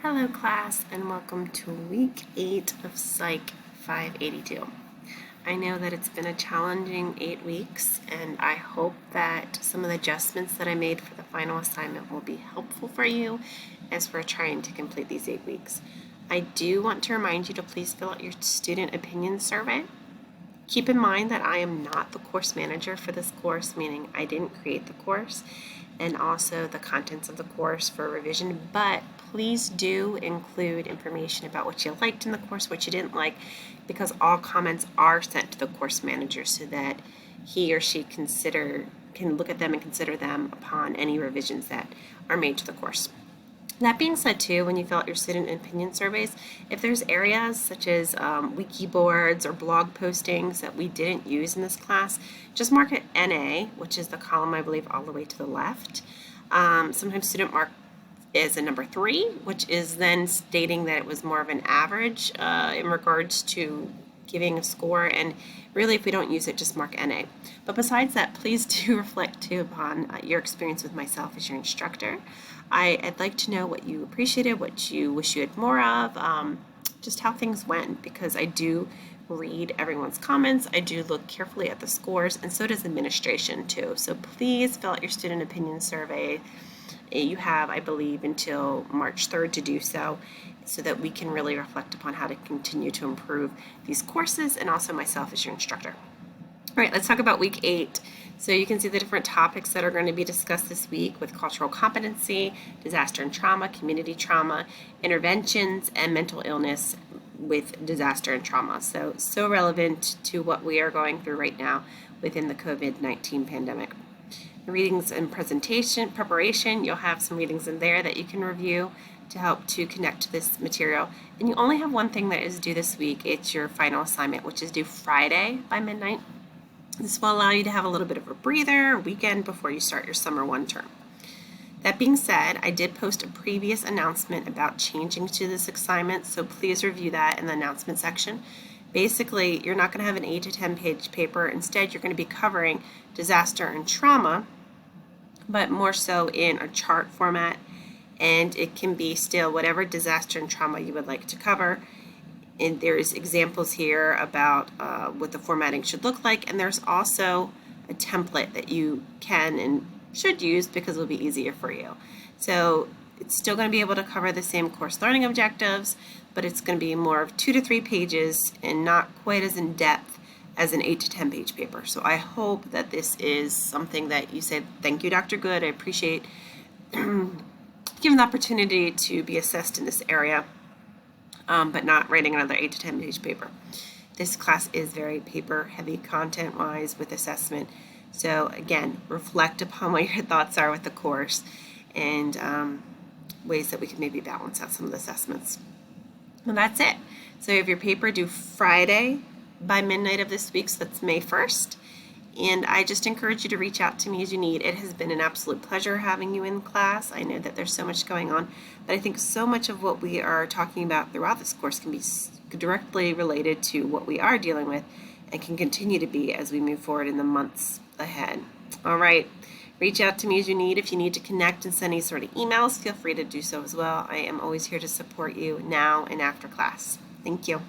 Hello class and welcome to week 8 of Psych 582. I know that it's been a challenging 8 weeks and I hope that some of the adjustments that I made for the final assignment will be helpful for you as we're trying to complete these 8 weeks. I do want to remind you to please fill out your student opinion survey. Keep in mind that I am not the course manager for this course, meaning I didn't create the course and also the contents of the course for revision, but please do include information about what you liked in the course, what you didn't like, because all comments are sent to the course manager so that he or she can look at them and consider them upon any revisions that are made to the course. That being said too, when you fill out your student opinion surveys, if there's areas such as wiki boards or blog postings that we didn't use in this class, just mark it NA, which is the column I believe all the way to the left. Sometimes student mark is a number 3, which is then stating that it was more of an average in regards to giving a score, and really if we don't use it, just mark NA. But besides that, please do reflect too upon your experience with myself as your instructor. I'd like to know what you appreciated, what you wish you had more of, just how things went, because I do read everyone's comments, I do look carefully at the scores, and so does administration too. So please fill out your student opinion survey. You have, I believe, until March 3rd to do so that we can really reflect upon how to continue to improve these courses and also myself as your instructor. All right, let's talk about week 8. So you can see the different topics that are going to be discussed this week with cultural competency, disaster and trauma, community trauma, interventions, and mental illness with disaster and trauma. So relevant to what we are going through right now within the COVID-19 pandemic. Readings and preparation, you'll have some readings in there that you can review to help to connect to this material. And you only have one thing that is due this week. It's your final assignment, which is due Friday by midnight. This will allow you to have a little bit of a breather, weekend before you start your summer 1 term. That being said, I did post a previous announcement about changing to this assignment, so please review that in the announcement section. Basically, you're not going to have an 8 to 10 page paper. Instead, you're going to be covering disaster and trauma, but more so in a chart format, and it can be still whatever disaster and trauma you would like to cover. And there's examples here about what the formatting should look like, and there's also a template that you can and should use because it will be easier for you. So it's still going to be able to cover the same course learning objectives, but it's going to be more of 2 to 3 pages and not quite as in depth as an 8 to 10 page paper. So I hope that this is something that you say, thank you, Dr. Good, I appreciate given the opportunity to be assessed in this area, but not writing another 8 to 10 page paper. This class is very paper heavy content wise with assessment. So again, reflect upon what your thoughts are with the course and ways that we can maybe balance out some of the assessments. Well, that's it. So you have your paper due Friday by midnight of this week, so that's May 1st. And I just encourage you to reach out to me as you need. It has been an absolute pleasure having you in class. I know that there's so much going on, but I think so much of what we are talking about throughout this course can be directly related to what we are dealing with and can continue to be as we move forward in the months ahead. All right, reach out to me as you need. If you need to connect and send any sort of emails, feel free to do so as well. I am always here to support you now and after class. Thank you.